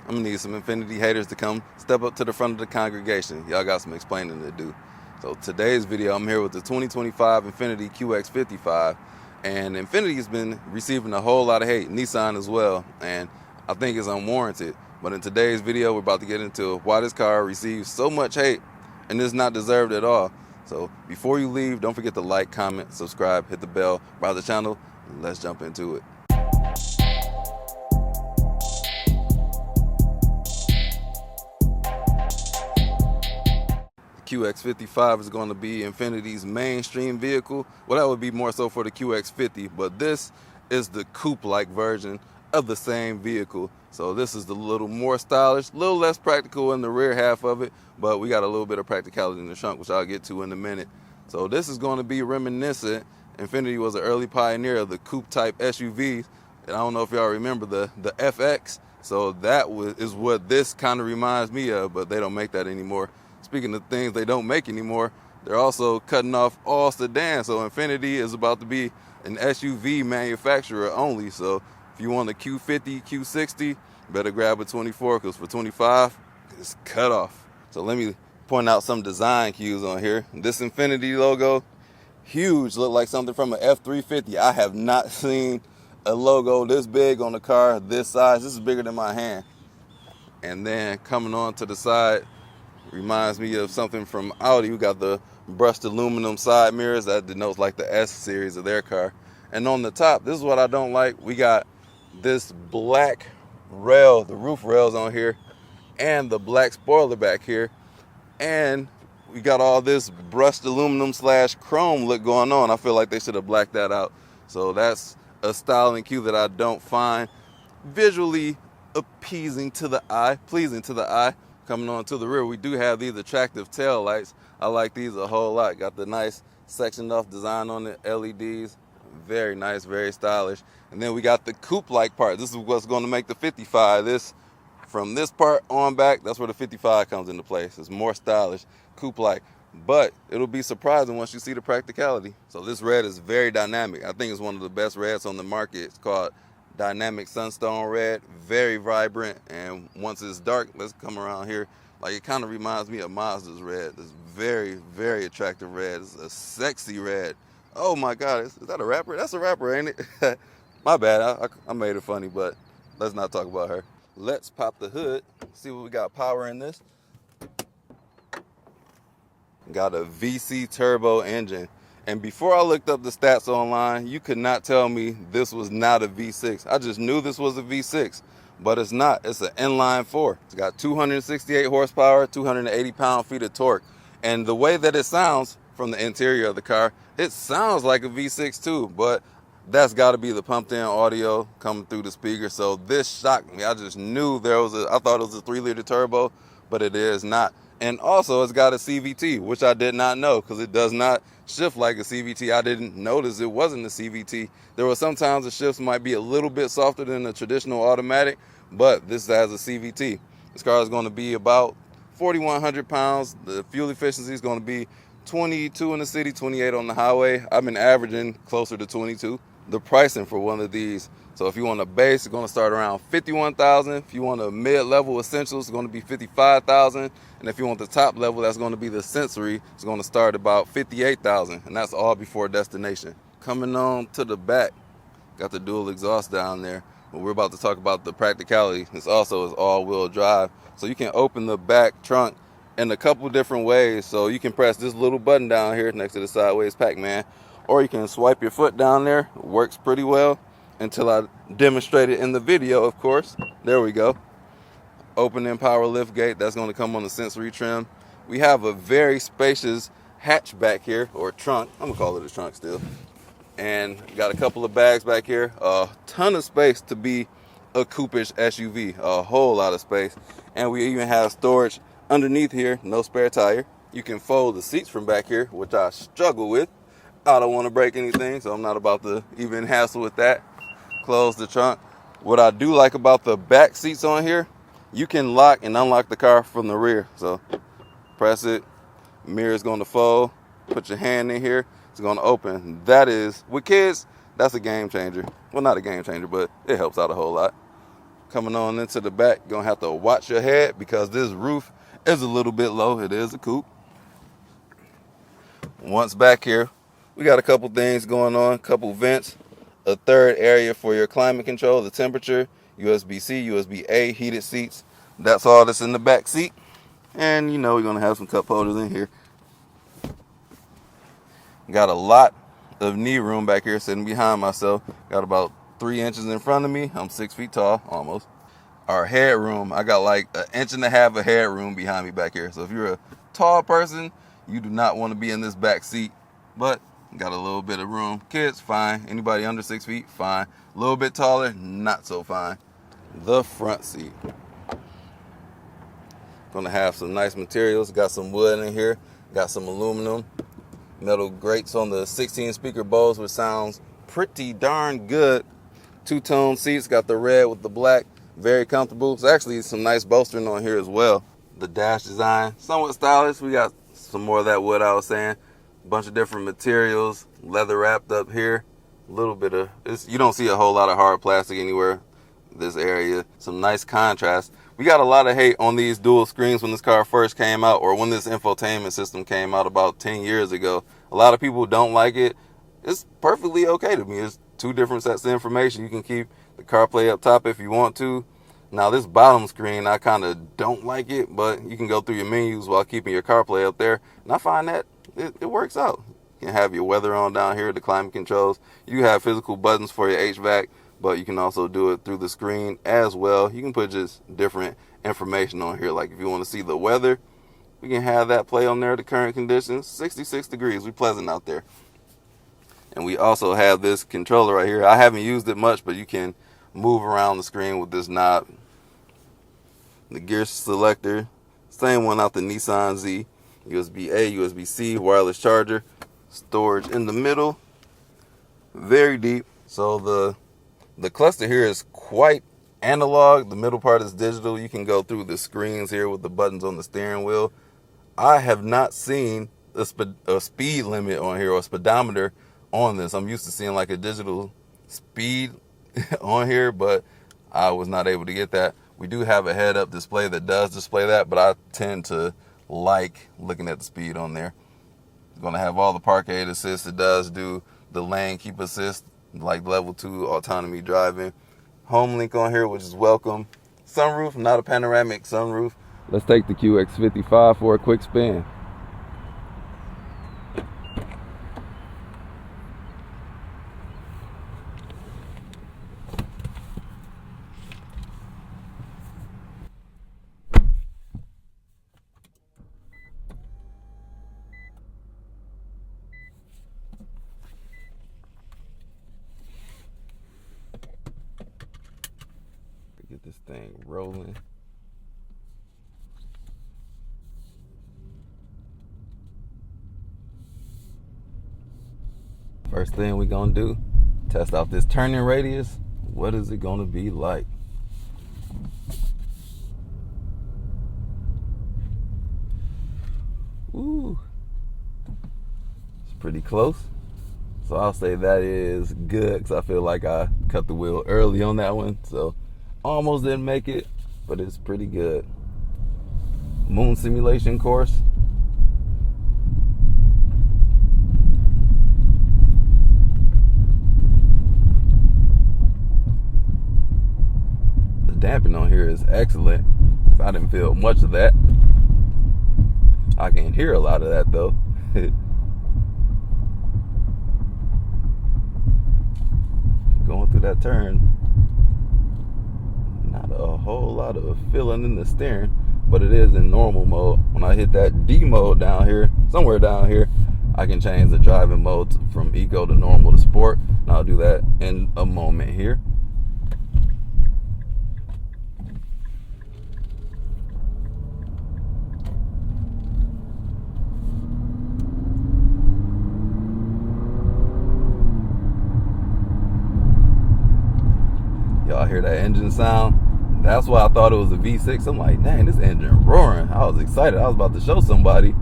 I'm gonna need some Infiniti haters to come step up to the front of the congregation. Y'all got some explaining to do. So today's video, I'm here with the 2025 Infiniti QX55, and Infiniti has been receiving a whole lot of hate, Nissan as well, and I think it's unwarranted. But in today's video, we're about to get into why this car receives so much hate and is not deserved at all. So before you leave, don't forget to like, comment, subscribe, hit the bell, browse the channel, and let's jump into it. QX55 is going to be Infiniti's mainstream vehicle. Well, that would be more so for the QX50, but this is the coupe-like version of the same vehicle. So this is the little more stylish, a little less practical in the rear half of it, but we got a little bit of practicality in the trunk, which I'll get to in a minute. So this is going to be reminiscent. Infiniti was an early pioneer of the coupe-type SUVs, and I don't know if y'all remember the FX. So that is what this kind of reminds me of, but they don't make that anymore. Speaking of things they don't make anymore, they're also cutting off all sedans. So Infiniti is about to be an SUV manufacturer only. So if you want a Q50, Q60, better grab a 24, because for 25, it's cut off. So let me point out some design cues on here. This Infiniti logo, huge, look like something from an F350. I have not seen a logo this big on a car this size. This is bigger than my hand. And then coming on to the side, reminds me of something from Audi. We got the brushed aluminum side mirrors that denotes like the S series of their car. And on the top, this is what I don't like. We got this black rail, the roof rails on here, and the black spoiler back here. And we got all this brushed aluminum / chrome look going on. I feel like they should have blacked that out. So that's a styling cue that I don't find visually appeasing to the eye, pleasing to the eye. Coming on to the rear, we do have these attractive tail lights. I like these a whole lot. Got the nice sectioned off design on the LEDs. Very nice, very stylish. And then we got the coupe-like part. This is what's going to make the 55. This, from this part on back, that's where the 55 comes into place. It's more stylish, coupe-like. But it'll be surprising once you see the practicality. So this red is very dynamic. I think it's one of the best reds on the market. It's called Dynamic Sunstone Red, very vibrant, and once it's dark, let's come around here. Like, it kind of reminds me of Mazda's red. It's very, very attractive red. It's a sexy red. Oh my God, is that a rapper? That's a rapper, ain't it? My bad, I made it funny, but let's not talk about her. Let's pop the hood, see what we got power in this. Got a VC turbo engine. And before I looked up the stats online, you could not tell me this was not a V6. I just knew this was a V6, but it's not. It's an inline 4. It's got 268 horsepower, 280 pound-feet of torque. And the way that it sounds from the interior of the car, it sounds like a V6 too, but that's got to be the pumped-in audio coming through the speaker. So this shocked me. I just knew I thought it was a 3-liter turbo, but it is not. And also, it's got a CVT, which I did not know, because it does not shift like a CVT. I didn't notice it wasn't a CVT. There were sometimes the shifts might be a little bit softer than a traditional automatic, but this has a CVT. This car is going to be about 4,100 pounds. The fuel efficiency is going to be 22 in the city, 28 on the highway. I've been averaging closer to 22. The pricing for one of these, so if you want a base, it's going to start around $51,000. If you want a mid-level essentials, it's going to be $55,000. And if you want the top level, that's going to be the sensory. It's going to start about $58,000, and that's all before destination. Coming on to the back, got the dual exhaust down there. But we're about to talk about the practicality. This also is all-wheel drive, so you can open the back trunk in a couple different ways. So you can press this little button down here next to the sideways Pac-Man, or you can swipe your foot down there. It works pretty well until I demonstrate it in the video, of course. There we go. Opening power lift gate, that's going to come on the sensory trim. We have a very spacious hatchback here, or trunk. I'm gonna call it a trunk still. And got a couple of bags back here. A ton of space to be a coupe-ish SUV. A whole lot of space. And we even have storage underneath here, no spare tire. You can fold the seats from back here, which I struggle with. I don't want to break anything, so I'm not about to even hassle with that. Close the trunk. What I do like about the back seats on here, you can lock and unlock the car from the rear. So press it, mirror's going to fold, put your hand in here, it's going to open. That is, with kids, that's a game changer. Well, not a game changer, but it helps out a whole lot. Coming on into the back, you're gonna have to watch your head because this roof is a little bit low. It is a coupe. Once back here, we got a couple things going on, couple vents, a third area for your climate control, the temperature, USB-C, USB-A, heated seats. That's all that's in the back seat. And you know we're gonna have some cup holders in here. Got a lot of knee room back here sitting behind myself. Got about 3 inches in front of me. I'm 6 feet tall, almost. Our headroom, I got like 1.5 inches of headroom behind me back here. So if you're a tall person, you do not want to be in this back seat, but got a little bit of room. Kids, fine. Anybody under 6 feet, fine. A little bit taller, not so fine. The front seat. Gonna have some nice materials. Got some wood in here. Got some aluminum. Metal grates on the 16 speaker Bose, which sounds pretty darn good. Two-tone seats. Got the red with the black. Very comfortable. There's actually some nice bolstering on here as well. The dash design, somewhat stylish. We got some more of that wood I was saying. A bunch of different materials. Leather wrapped up here. A little bit of, you don't see a whole lot of hard plastic anywhere in this area. Some nice contrast. We got a lot of hate on these dual screens when this car first came out, or when this infotainment system came out about 10 years ago. A lot of people don't like it. It's perfectly okay to me. It's two different sets of information. You can keep the CarPlay up top if you want to. Now this bottom screen, I kind of don't like it, but you can go through your menus while keeping your CarPlay up there. And I find that it works out. You can have your weather on down here, the climate controls. You have physical buttons for your HVAC, but you can also do it through the screen as well. You can put just different information on here. Like if you want to see the weather, we can have that play on there, the current conditions, 66 degrees. We're pleasant out there. And we also have this controller right here. I haven't used it much, but you can move around the screen with this knob. The gear selector, same one out the Nissan Z. USB-A, USB-C, wireless charger, storage in the middle, very deep. So the cluster here is quite analog. The middle part is digital. You can go through the screens here with the buttons on the steering wheel. I have not seen a speed limit on here or a speedometer on this. I'm used to seeing like a digital speed on here, but I was not able to get that. We do have a head-up display that does display that, but I tend to like looking at the speed on there. It's going to have all the park aid assist. It does do the lane keep assist, like level 2 autonomy driving. Home link on here, which is welcome. Sunroof, not a panoramic sunroof. Let's take the QX55 for a quick spin. Get this thing rolling. First thing we're gonna do, test out this turning radius. What is it gonna be like? Ooh, it's pretty close. So I'll say that is good because I feel like I cut the wheel early on that one. So almost didn't make it, but it's pretty good. Moon simulation course. The damping on here is excellent. I didn't feel much of that. I can hear a lot of that though. Going through that turn. Not a whole lot of feeling in the steering, but it is in normal mode. When I hit that D mode down here, somewhere down here, I can change the driving mode from eco to normal to sport. And I'll do that in a moment here. Y'all hear that engine sound? That's why I thought it was a V6. I'm like, dang, this engine roaring. I was excited. I was about to show somebody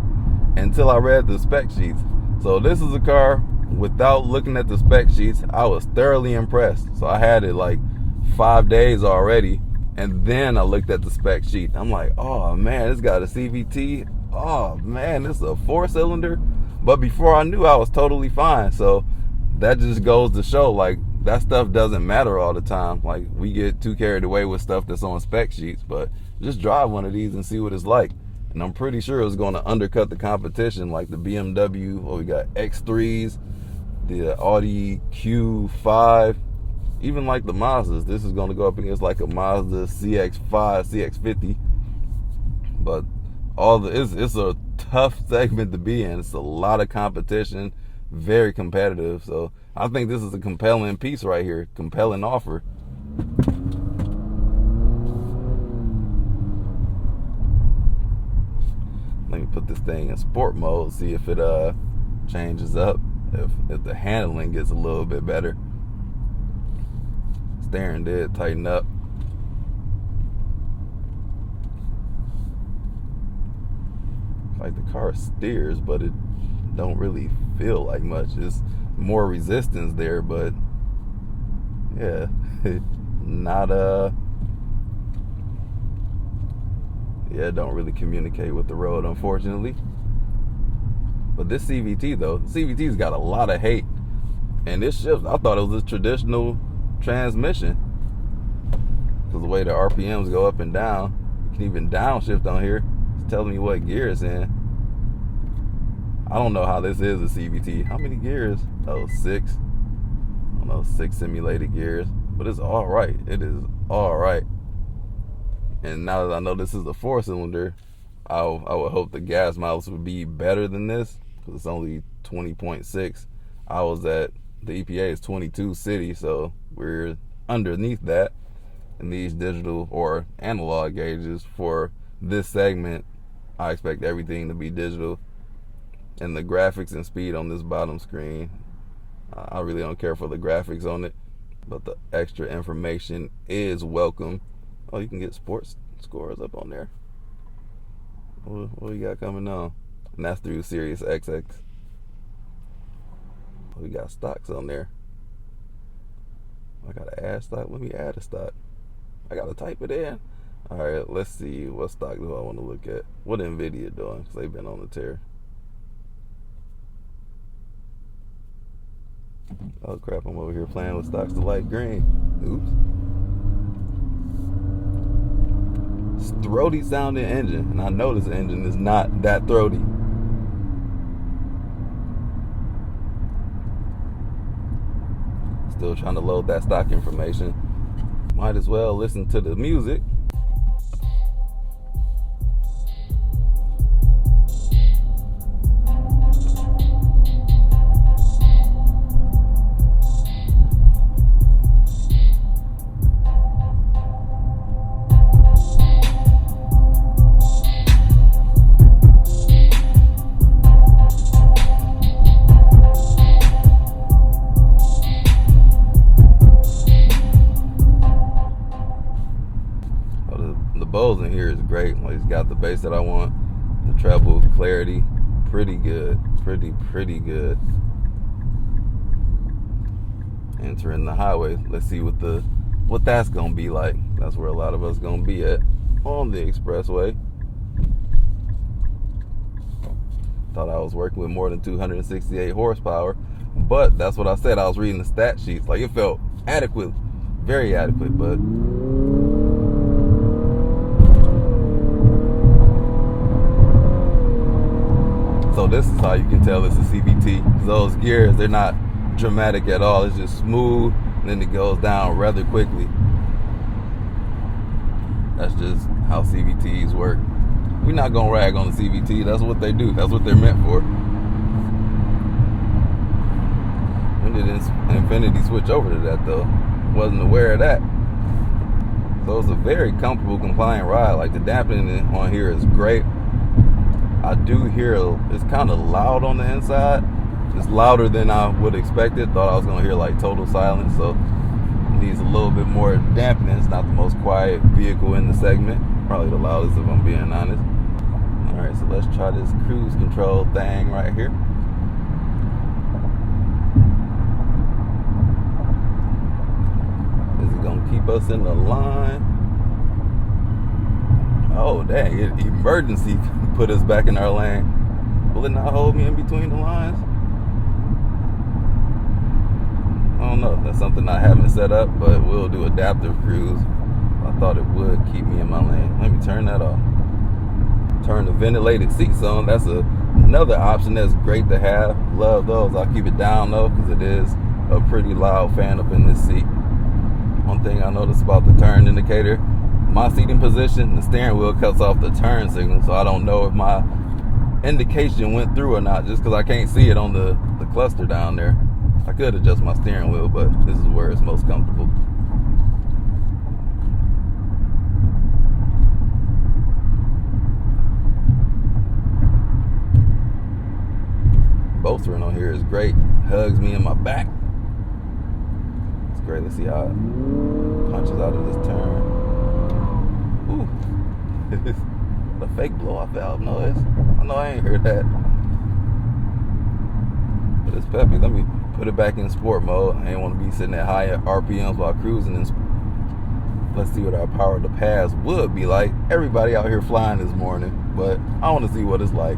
until I read the spec sheets. So this is a car, without looking at the spec sheets, I was thoroughly impressed. So I had it like 5 days already, And then I looked at the spec sheet. I'm like, oh man, it's got a CVT. Oh man, this is a 4-cylinder. But before I knew, I was totally fine. So that just goes to show, like, that stuff doesn't matter all the time. Like, we get too carried away with stuff that's on spec sheets. But just drive one of these and see what it's like. And I'm pretty sure it's going to undercut the competition, like the BMW. Well, we got X3s, the Audi Q5, even like the Mazdas. This is going to go up against like a Mazda CX5, CX50. But it's a tough segment to be in. It's a lot of competition, very competitive. So I think this is a compelling piece right here, compelling offer. Let me put this thing in sport mode, see if it changes up, if the handling gets a little bit better. Steering did tighten up. Like the car steers, but it don't really feel like much. It's more resistance there, but yeah, not yeah, it don't really communicate with the road, unfortunately. But this CVT though, CVT's got a lot of hate, and this shifts. I thought it was a traditional transmission because the way the RPMs go up and down, you can even downshift on here. It's telling me what gear it's in. I don't know how this is a CVT. How many gears? Oh, 6. I don't know, 6 simulated gears, but it's all right. It is all right. And now that I know this is a 4-cylinder, I would hope the gas mileage would be better than this, because it's only 20.6. I was at, the EPA is 22 city, so we're underneath that. And these digital or analog gauges for this segment, I expect everything to be digital. And the graphics and speed on this bottom screen, I really don't care for the graphics on it, but the extra information is welcome. Oh, you can get sports scores up on there. What we got coming on? And that's through Sirius XX. We got stocks on there. I gotta add stock. Let me add a stock. I gotta type it in. All right, let's see. What stock do I want to look at? What Nvidia doing? Because they've been on the tear. Oh crap, I'm over here playing with stocks to light green. Oops. It's throaty sounding engine, and I know this engine is not that throaty. Still trying to load that stock information. Might as well listen to the music. Bose in here is great. Like, it's got the bass that I want, the treble clarity, pretty good, pretty good. Entering the highway, let's see what that's gonna be like. That's where a lot of us gonna be at, on the expressway. Thought I was working with more than 268 horsepower, but that's what I said. I was reading the stat sheets. Like, it felt adequate, very adequate, but so this is how you can tell it's a CVT. Those gears, they're not dramatic at all. It's just smooth, and then it goes down rather quickly. That's just how CVTs work. We're not gonna rag on the CVT. That's what they do. That's what they're meant for. When did Infiniti switch over to that though? Wasn't aware of that. So it's a very comfortable, compliant ride. Like, the dampening on here is great. I do hear it's kind of loud on the inside. It's louder than I would expect it. Thought I was gonna hear like total silence, so it needs a little bit more dampening. It's not the most quiet vehicle in the segment. Probably the loudest if I'm being honest. All right, so let's try this cruise control thing right here. Is it gonna keep us in the line? Oh, dang, emergency put us back in our lane. Will it not hold me in between the lines? I don't know. That's something I haven't set up, but we'll do adaptive cruise. I thought it would keep me in my lane. Let me turn that off. Turn the ventilated seats on. That's another option that's great to have. Love those. I'll keep it down though, because it is a pretty loud fan up in this seat. One thing I noticed about the turn indicator, my seating position, the steering wheel cuts off the turn signal, so I don't know if my indication went through or not, just because I can't see it on the cluster down there. I could adjust my steering wheel, but this is where it's most comfortable. Bolstering on here is great. Hugs me in my back. It's great. Let's see how it punches out of this turn. Ooh. A fake blow-off valve noise. I know I ain't heard that. But it's peppy. Let me put it back in sport mode. I ain't want to be sitting at high RPMs while cruising. Let's see what our power to pass would be like. Everybody out here flying this morning, but I want to see what it's like.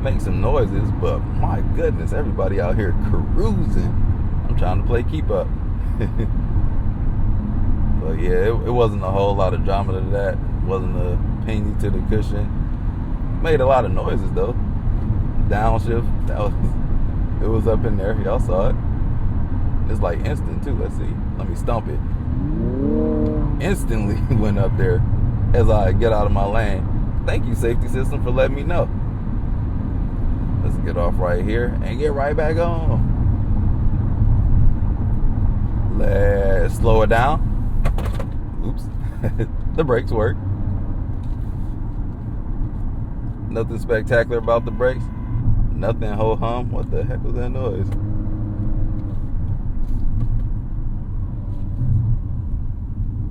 Make some noises, but my goodness, everybody out here cruising. I'm trying to play keep up. But yeah, it wasn't a whole lot of drama to that. It wasn't a penny to the cushion. Made a lot of noises though. Downshift, it was up in there. Y'all saw it. It's like instant too. Let's see. Let me stomp it. Instantly went up there as I get out of my lane. Thank you, safety system, for letting me know. Let's get off right here and get right back on. Let's slow it down. Oops. The brakes work. Nothing spectacular about the brakes. Nothing ho-hum. What the heck was that noise?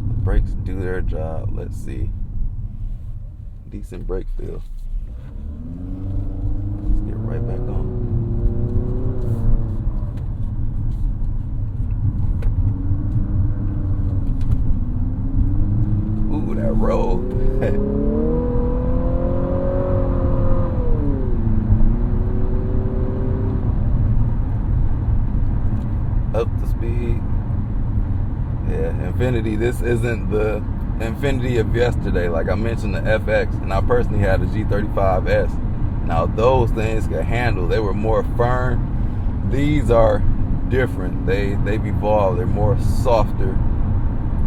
The brakes do their job. Let's see. Decent brake feel. Let's get right back on. Ooh, that roll. Up to speed. Yeah, Infiniti. This isn't the Infiniti of yesterday. Like I mentioned, the FX, and I personally had a G35S. Now those things could handle. They were more firm. These are different. They've evolved. They're more softer.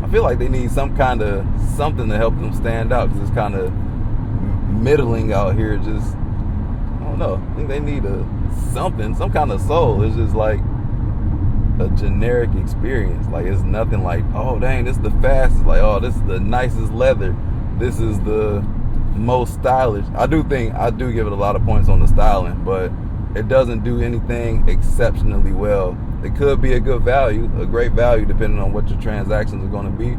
I feel like they need some kind of something to help them stand out, because it's kind of middling out here. Just, I don't know. I think they need something, some kind of soul. It's just like a generic experience. Like it's nothing like, oh dang, this is the fastest. Like, oh, this is the nicest leather. This is the most stylish. I do give it a lot of points on the styling, but it doesn't do anything exceptionally well. It could be a good value, a great value, depending on what your transactions are going to be,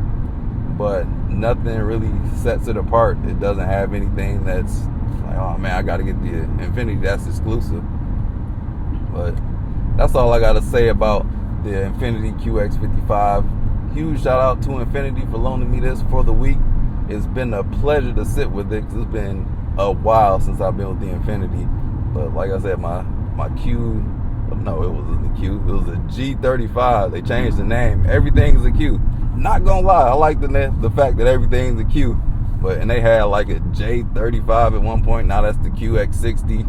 but nothing really sets it apart. It doesn't have anything that's like, oh man, I got to get the Infiniti that's exclusive. But that's all I got to say about the Infiniti QX55. Huge shout out to Infiniti for loaning me this for the week. It's been a pleasure to sit with it, because it's been a while since I've been with the Infiniti. But like I said, my Q, no, it wasn't the Q, it was a G35. They changed the name. Everything's a Q. Not gonna lie, I like the fact that everything's a Q. And they had like a J35 at one point. Now that's the QX60.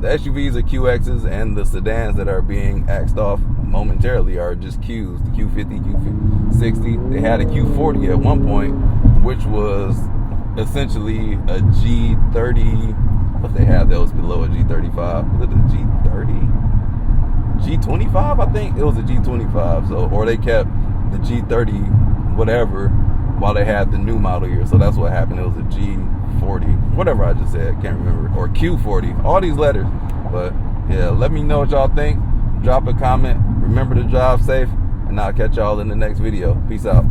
The SUVs are QXs, and the sedans that are being axed off momentarily are just Qs. The Q50, Q60. They had a Q40 at one point, which was essentially a G30. What they had that was below a G35? Was it a G30? G25, I think it was a G25. So, or they kept the G30 whatever while they had the new model year. So that's what happened. It was a G40, whatever I just said, can't remember, or Q40. All these letters. But yeah, let me know what y'all think. Drop a comment. Remember to drive safe, and I'll catch y'all in the next video. Peace out.